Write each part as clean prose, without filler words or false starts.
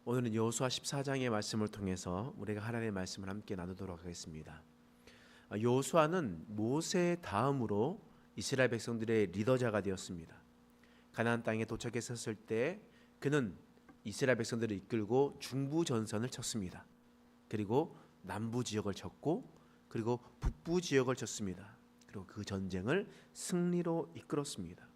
오늘은 여호수아 14장의 말씀을 통해서 우리가 하나님의 말씀을 함께 나누도록 하겠습니다. 여호수아는 모세 다음으로 이스라엘 백성들의 리더자가 되었습니다. 가나안 땅에 도착했었을 때 그는 이스라엘 백성들을 이끌고 중부 전선을 쳤습니다. 그리고 남부 지역을 쳤고 그리고 북부 지역을 쳤습니다. 그리고 그 전쟁을 승리로 이끌었습니다.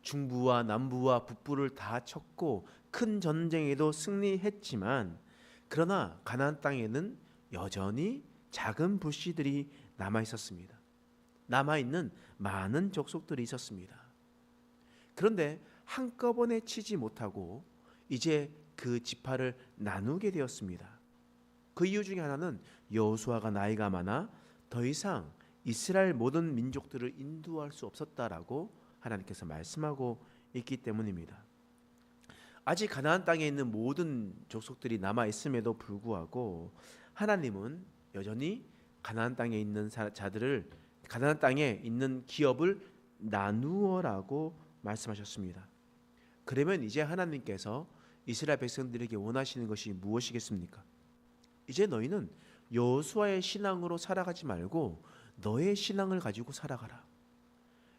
중부와 남부와 북부를 다 쳤고 큰 전쟁에도 승리했지만 그러나 가나안 땅에는 여전히 작은 불씨들이 남아 있었습니다. 남아 있는 많은 족속들이 있었습니다. 그런데 한꺼번에 치지 못하고 이제 그 지파를 나누게 되었습니다. 그 이유 중에 하나는 여호수아가 나이가 많아 더 이상 이스라엘 모든 민족들을 인도할 수 없었다라고 하나님께서 말씀하고 있기 때문입니다. 아직 가나안 땅에 있는 모든 족속들이 남아 있음에도 불구하고 하나님은 여전히 가나안 땅에 있는 자들을 가나안 땅에 있는 기업을 나누어라고 말씀하셨습니다. 그러면 이제 하나님께서 이스라엘 백성들에게 원하시는 것이 무엇이겠습니까? 이제 너희는 여호수아의 신앙으로 살아가지 말고 너의 신앙을 가지고 살아가라.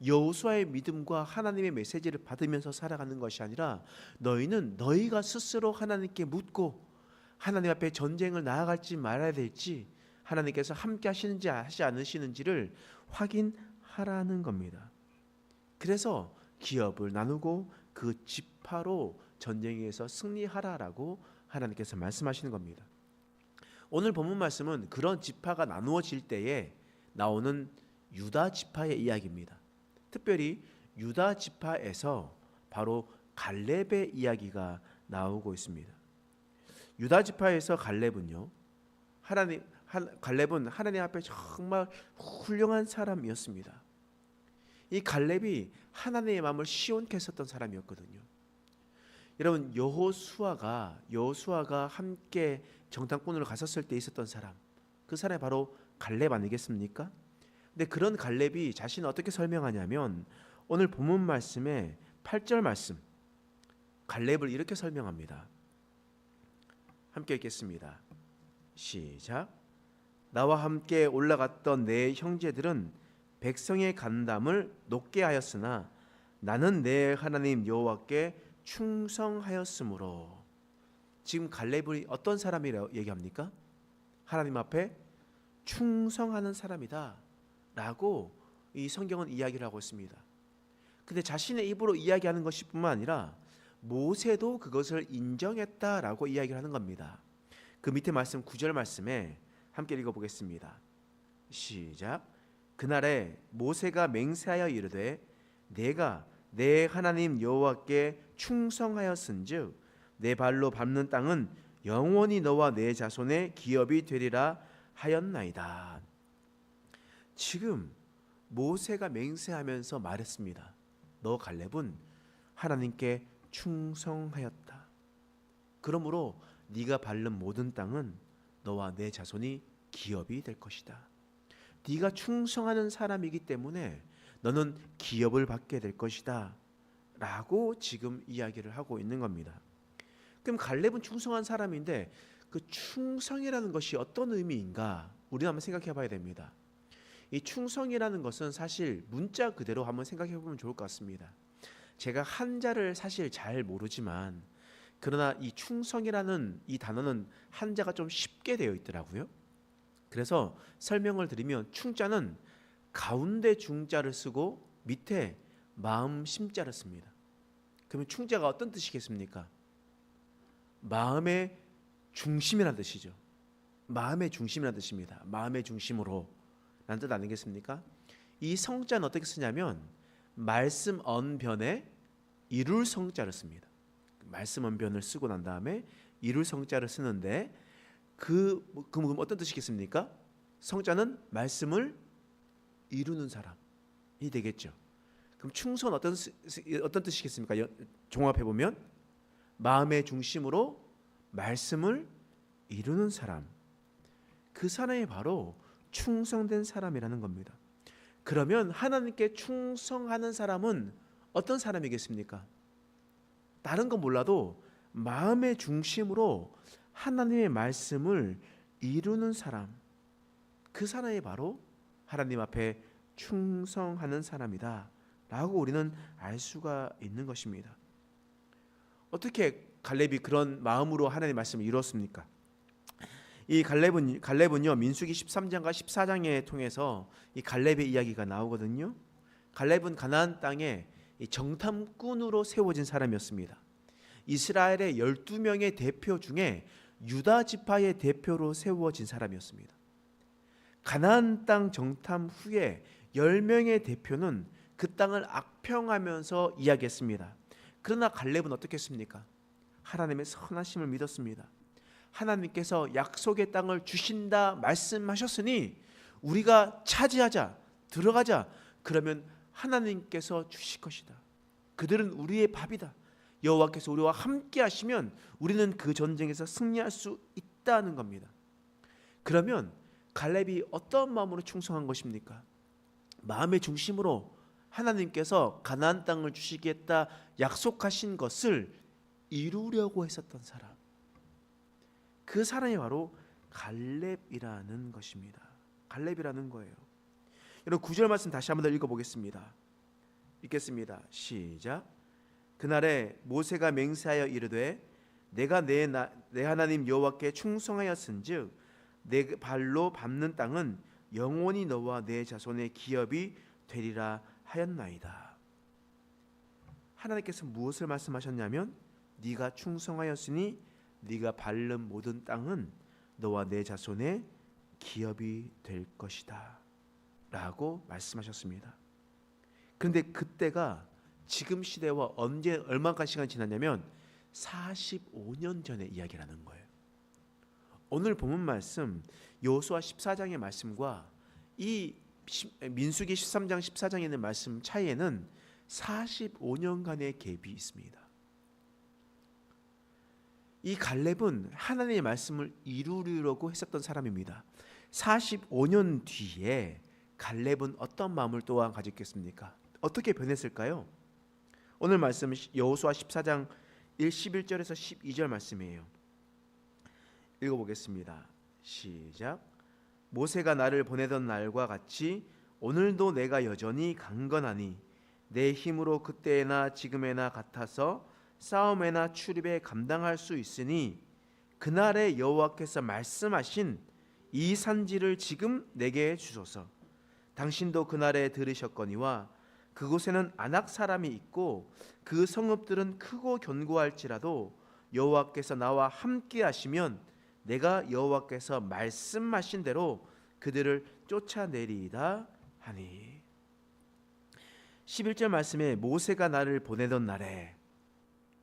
여호수아의 믿음과 하나님의 메시지를 받으면서 살아가는 것이 아니라 너희는 너희가 스스로 하나님께 묻고 하나님 앞에 전쟁을 나아갈지 말아야 될지 하나님께서 함께 하시는지 하지 않으시는지를 확인하라는 겁니다. 그래서 기업을 나누고 그 지파로 전쟁에서 승리하라라고 하나님께서 말씀하시는 겁니다. 오늘 본문 말씀은 그런 지파가 나누어질 때에 나오는 유다 지파의 이야기입니다. 특별히 유다 지파에서 바로 갈렙의 이야기가 나오고 있습니다. 유다 지파에서 갈렙은 하나님 앞에 정말 훌륭한 사람이었습니다. 이 갈렙이 하나님의 마음을 시원케 했었던 사람이었거든요. 여러분 여호수아가 함께 정탐꾼으로 갔었을 때 있었던 사람, 그 사람이 바로 갈렙 아니겠습니까? 근데 그런 갈렙이 자신을 어떻게 설명하냐면 오늘 본문 말씀의 8절 말씀, 갈렙을 이렇게 설명합니다. 함께 읽겠습니다. 시작. 나와 함께 올라갔던 내 형제들은 백성의 간담을 높게 하였으나 나는 내 하나님 여호와께 충성하였으므로. 지금 갈렙이 어떤 사람이라고 얘기합니까? 하나님 앞에 충성하는 사람이다 라고 이 성경은 이야기를 하고 있습니다. 근데 자신의 입으로 이야기하는 것이 뿐만 아니라 모세도 그것을 인정했다라고 이야기를 하는 겁니다. 그 밑에 말씀 9절 말씀에 함께 읽어보겠습니다. 시작. 그날에 모세가 맹세하여 이르되 내가 내 하나님 여호와께 충성하였은즉 내 발로 밟는 땅은 영원히 너와 내 자손의 기업이 되리라 하였나이다. 지금 모세가 맹세하면서 말했습니다. 너 갈렙은 하나님께 충성하였다. 그러므로 네가 밟는 모든 땅은 너와 내 자손이 기업이 될 것이다. 네가 충성하는 사람이기 때문에 너는 기업을 받게 될 것이다 라고 지금 이야기를 하고 있는 겁니다. 그럼 갈렙은 충성한 사람인데 그 충성이라는 것이 어떤 의미인가 우리는 한번 생각해 봐야 됩니다. 이 충성이라는 것은 사실 문자 그대로 한번 생각해 보면 좋을 것 같습니다. 제가 한자를 사실 잘 모르지만 그러나 이 충성이라는 이 단어는 한자가 좀 쉽게 되어 있더라고요. 그래서 설명을 드리면 충자는 가운데 중자를 쓰고 밑에 마음 심자를 씁니다. 그러면 충자가 어떤 뜻이겠습니까? 마음의 중심이라는 뜻이죠. 마음의 중심이라는 뜻입니다. 마음의 중심으로 라는 뜻 아니겠습니까? 이 성자는 어떻게 쓰냐면 말씀 언변에 이룰 성자를 씁니다. 말씀 언변을 쓰고 난 다음에 이룰 성자를 쓰는데 그 어떤 뜻이겠습니까? 성자는 말씀을 이루는 사람이 되겠죠. 그럼 충성은 어떤 뜻이겠습니까? 종합해 보면 마음의 중심으로 말씀을 이루는 사람, 그 사람이 바로 충성된 사람이라는 겁니다. 그러면 하나님께 충성하는 사람은 어떤 사람이겠습니까? 다른 건 몰라도 마음의 중심으로 하나님의 말씀을 이루는 사람, 그 사람이 바로 하나님 앞에 충성하는 사람이다 라고 우리는 알 수가 있는 것입니다. 어떻게 갈렙이 그런 마음으로 하나님의 말씀을 이루었습니까? 이 갈렙은요, 민수기 13장과 14장에 통해서 이 갈렙의 이야기가 나오거든요. 갈렙은 가나안 땅에 정탐꾼으로 세워진 사람이었습니다. 이스라엘의 12명의 대표 중에 유다 지파의 대표로 세워진 사람이었습니다. 가나안 땅 정탐 후에 10명의 대표는 그 땅을 악평하면서 이야기했습니다. 그러나 갈렙은 어떻게 했습니까? 하나님의 선하심을 믿었습니다. 하나님께서 약속의 땅을 주신다 말씀하셨으니 우리가 차지하자, 들어가자. 그러면 하나님께서 주실 것이다. 그들은 우리의 밥이다. 여호와께서 우리와 함께 하시면 우리는 그 전쟁에서 승리할 수 있다는 겁니다. 그러면 갈렙이 어떤 마음으로 충성한 것입니까? 마음의 중심으로 하나님께서 가나안 땅을 주시겠다 약속하신 것을 이루려고 했었던 사람, 그 사람이 바로 갈렙이라는 것입니다. 갈렙이라는 거예요. 여러분 9절 말씀 다시 한번 더 읽어보겠습니다. 읽겠습니다. 시작. 그날에 모세가 맹세하여 이르되 내가 내 하나님 여호와께 충성하였은즉 내 발로 밟는 땅은 영원히 너와 내 자손의 기업이 되리라 하였나이다. 하나님께서 무엇을 말씀하셨냐면 네가 충성하였으니 네가 밟는 모든 땅은 너와 내 자손의 기업이 될 것이다 라고 말씀하셨습니다. 그런데 그때가 지금 시대와 언제 얼마간 시간이 지났냐면 45년 전의 이야기라는 거예요. 오늘 본문 말씀 여호수아 14장의 말씀과 이 민수기 13장 14장에 있는 말씀 차이에는 45년간의 갭이 있습니다. 이 갈렙은 하나님의 말씀을 이루려고 했었던 사람입니다. 45년 뒤에 갈렙은 어떤 마음을 또한 가졌겠습니까? 어떻게 변했을까요? 오늘 말씀은 여호수아 14장 11절에서 12절 말씀이에요. 읽어보겠습니다. 시작. 모세가 나를 보내던 날과 같이 오늘도 내가 여전히 강건하니 내 힘으로 그때나 지금에나 같아서 싸움에나 출입에 감당할 수 있으니 그날에 여호와께서 말씀하신 이 산지를 지금 내게 주소서. 당신도 그날에 들으셨거니와 그곳에는 아낙 사람이 있고 그 성읍들은 크고 견고할지라도 여호와께서 나와 함께 하시면 내가 여호와께서 말씀하신 대로 그들을 쫓아내리이다 하니. 11절 말씀에 모세가 나를 보내던 날에,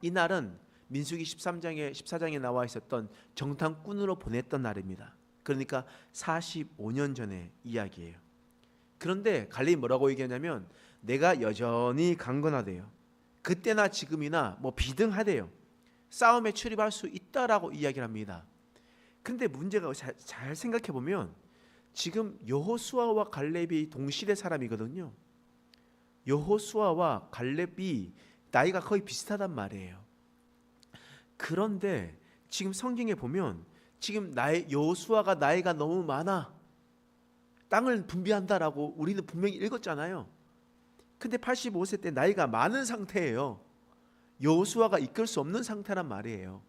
이 날은 민수기 14장에 나와 있었던 정탐꾼으로 보냈던 날입니다. 그러니까 45년 전의 이야기예요. 그런데 갈렙이 뭐라고 얘기하냐면 내가 여전히 강건하대요. 그때나 지금이나 비등하대요. 싸움에 출입할 수 있다라고 이야기를 합니다. 그런데 문제가 잘 생각해 보면 지금 여호수아와 갈렙이 동시대 사람이거든요. 여호수아와 갈렙이 나이가 거의 비슷하단 말이에요. 그런데 지금 성경에 보면 지금 여호수아가 나이가 너무 많아, 땅을 분비한다라고 우리는 분명히 읽었잖아요. 근데 85세 때 나이가 많은 상태예요. 여호수아가 이끌 수 없는 상태란 말이에요.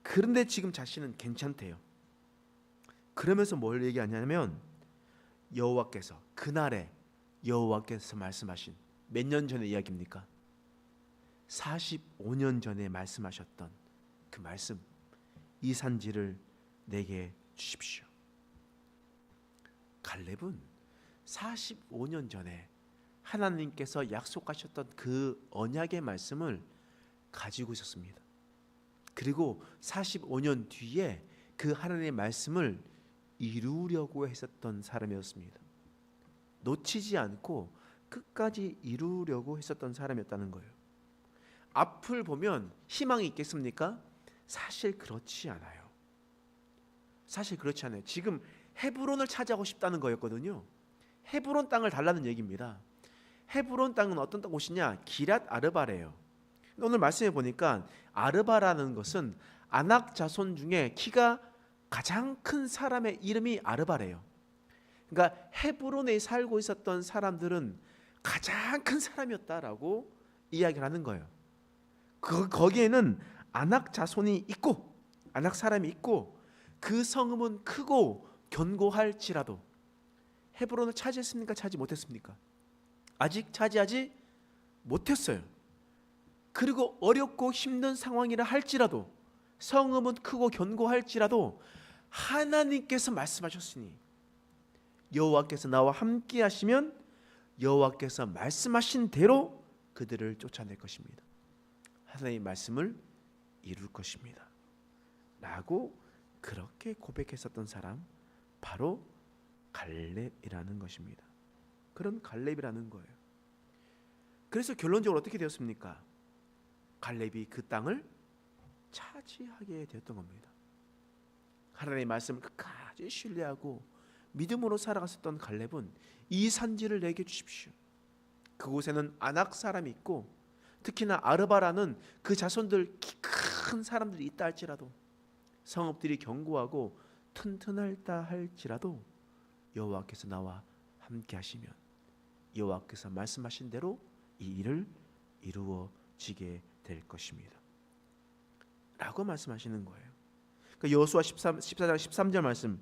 그런데 지금 자신은 괜찮대요. 그러면서 뭘 얘기하냐면 여호와께서 그날에 여호와께서 말씀하신, 몇 년 전의 이야기입니까? 45년 전에 말씀하셨던 그 말씀, 이 산지를 내게 주십시오. 갈렙은 45년 전에 하나님께서 약속하셨던 그 언약의 말씀을 가지고 있었습니다. 그리고 45년 뒤에 그 하나님의 말씀을 이루려고 했었던 사람이었습니다. 놓치지 않고 끝까지 이루려고 했었던 사람이었다는 거예요. 앞을 보면 희망이 있겠습니까? 사실 그렇지 않아요. 지금 헤브론을 차지하고 싶다는 거였거든요. 헤브론 땅을 달라는 얘기입니다. 헤브론 땅은 어떤 곳이냐? 기랏 아르바래요. 오늘 말씀해 보니까 아르바라는 것은 아낙 자손 중에 키가 가장 큰 사람의 이름이 아르바래요. 그러니까 헤브론에 살고 있었던 사람들은 가장 큰 사람이었다라고 이야기를 하는 거예요. 거기에는 아낙 자손이 있고 아낙 사람이 있고 그 성읍은 크고 견고할지라도 헤브론을 차지했습니까? 차지 못했습니까? 아직 차지하지 못했어요. 그리고 어렵고 힘든 상황이라 할지라도 성읍은 크고 견고할지라도 하나님께서 말씀하셨으니 여호와께서 나와 함께 하시면 여호와께서 말씀하신 대로 그들을 쫓아낼 것입니다. 하나님의 말씀을 이룰 것입니다. 라고 그렇게 고백했었던 사람 바로 갈렙이라는 것입니다. 그런 갈렙이라는 거예요. 그래서 결론적으로 어떻게 되었습니까? 갈렙이 그 땅을 차지하게 되었던 겁니다. 하나님의 말씀을 끝까지 신뢰하고 믿음으로 살아갔었던 갈렙은 이 산지를 내게 주십시오. 그곳에는 아낙 사람이 있고 특히나 아르바라는 그 자손들 키 큰 사람들이 있다 할지라도 성읍들이 견고하고 튼튼하다 할지라도 여호와께서 나와 함께 하시면 여호와께서 말씀하신 대로 이 일을 이루어지게 될 것입니다. 라고 말씀하시는 거예요. 그러니까 여호수아 14장 13절 말씀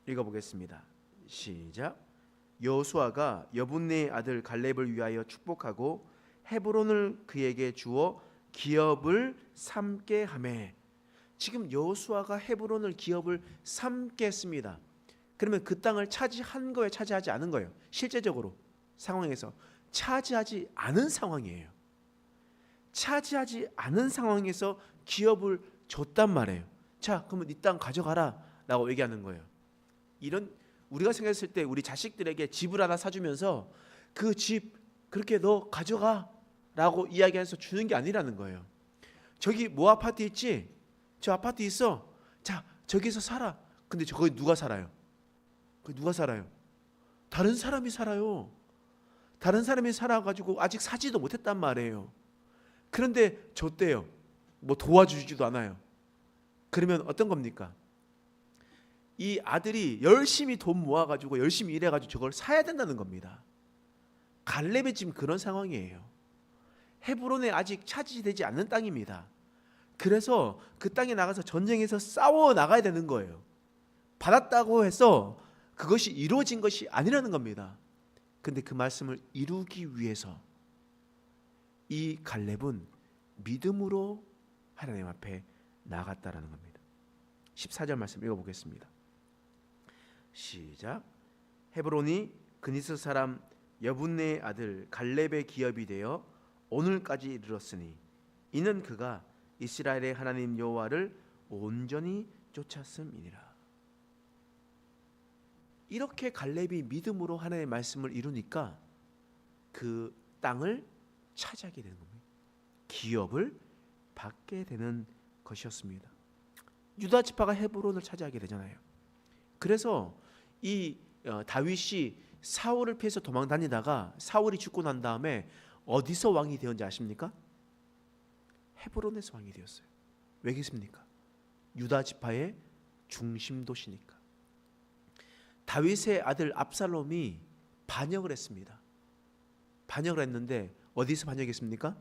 읽어보겠습니다. 시작. 여호수아가 여분네의 아들 갈렙을 위하여 축복하고 헤브론을 그에게 주어 기업을 삼게 하매. 지금 여호수아가 헤브론을 기업을 삼게 했습니다. 그러면 그 땅을 차지한 거예요, 차지하지 않은 거예요? 실제적으로 상황에서 차지하지 않은 상황이에요. 차지하지 않은 상황에서 기업을 줬단 말이에요. 자, 그러면 이 땅 가져가라 라고 얘기하는 거예요. 이런 우리가 생각했을 때 우리 자식들에게 집을 하나 사주면서 그 집 그렇게 너 가져가 라고 이야기해서 주는 게 아니라는 거예요. 저기 뭐 아파트 있지? 저 아파트 있어. 자, 저기서 살아. 근데 거기 누가 살아요? 거기 누가 살아요? 다른 사람이 살아요. 다른 사람이 살아가지고 아직 사지도 못했단 말이에요. 그런데 줬대요. 뭐 도와주지도 않아요. 그러면 어떤 겁니까? 이 아들이 열심히 돈 모아가지고 열심히 일해가지고 저걸 사야 된다는 겁니다. 갈렙이 지금 그런 상황이에요. 헤브론에 아직 차지되지 않는 땅입니다. 그래서 그 땅에 나가서 전쟁에서 싸워 나가야 되는 거예요. 받았다고 해서 그것이 이루어진 것이 아니라는 겁니다. 근데 그 말씀을 이루기 위해서 이 갈렙은 믿음으로 하나님 앞에 나갔다라는 겁니다. 14절 말씀 읽어보겠습니다. 시작. 헤브론이 그니스 사람 여분네의 아들 갈렙의 기업이 되어 오늘까지 이르렀으니 이는 그가 이스라엘의 하나님 여호와를 온전히 쫓았음이니라. 이렇게 갈렙이 믿음으로 하나님의 말씀을 이루니까 그 땅을 차지하게 되는 겁니다. 기업을 받게 되는 것이었습니다. 유다 지파가 헤브론을 차지하게 되잖아요. 그래서 이 다윗이 사울을 피해서 도망 다니다가 사울이 죽고 난 다음에 어디서 왕이 되었는지 아십니까? 헤브론에서 왕이 되었어요. 왜겠습니까? 유다 지파의 중심 도시니까. 다윗의 아들 압살롬이 반역을 했습니다. 반역을 했는데 어디서 반역했습니까?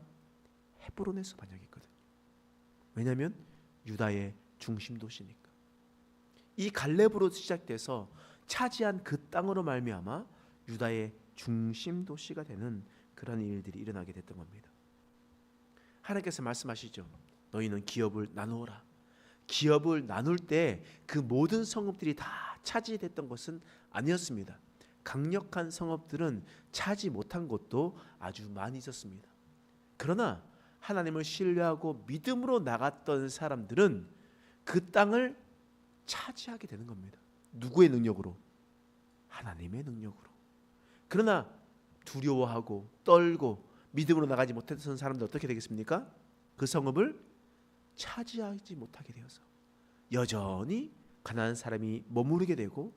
헤브론에서 반역했거든요. 왜냐하면 유다의 중심 도시니까. 이 갈렙으로 시작돼서 차지한 그 땅으로 말미암아 유다의 중심 도시가 되는 그런 일들이 일어나게 됐던 겁니다. 하나님께서 말씀하시죠. 너희는 기업을 나누어라. 기업을 나눌 때 그 모든 성읍들이 다 차지됐던 것은 아니었습니다. 강력한 성읍들은 차지 못한 곳도 아주 많이 있었습니다. 그러나 하나님을 신뢰하고 믿음으로 나갔던 사람들은 그 땅을 차지하게 되는 겁니다. 누구의 능력으로? 하나님의 능력으로. 그러나 두려워하고 떨고 믿음으로 나가지 못했던 사람들 어떻게 되겠습니까? 그 성읍을 차지하지 못하게 되어서 여전히 가난한 사람이 머무르게 되고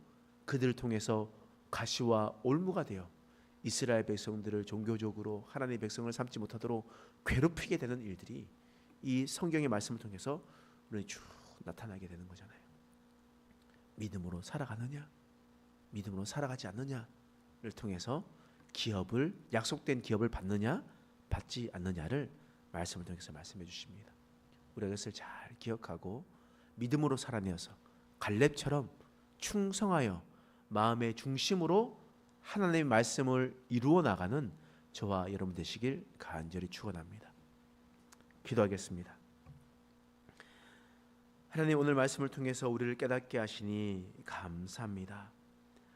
그들을 통해서 가시와 올무가 되어 이스라엘 백성들을 종교적으로 하나님의 백성을 삼지 못하도록 괴롭히게 되는 일들이 이 성경의 말씀을 통해서 우리는 쭉 나타나게 되는 거잖아요. 믿음으로 살아가느냐, 믿음으로 살아가지 않느냐를 통해서 기업을, 약속된 기업을 받느냐 받지 않느냐를 말씀을 통해서 말씀해 주십니다. 우리가 이것을 잘 기억하고 믿음으로 살아내어서 갈렙처럼 충성하여 마음의 중심으로 하나님의 말씀을 이루어 나가는 저와 여러분 되시길 간절히 축원합니다. 기도하겠습니다. 하나님, 오늘 말씀을 통해서 우리를 깨닫게 하시니 감사합니다.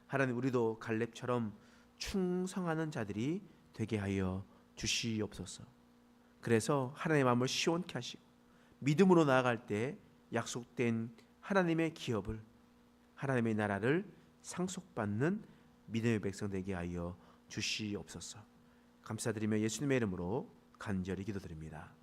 하나님, 우리도 갈렙처럼 충성하는 자들이 되게 하여 주시옵소서. 그래서 하나님의 마음을 시원케 하시고 믿음으로 나아갈 때 약속된 하나님의 기업을, 하나님의 나라를 상속받는 믿음의 백성 되게 하여 주시옵소서. 감사드리며 예수님의 이름으로 간절히 기도드립니다.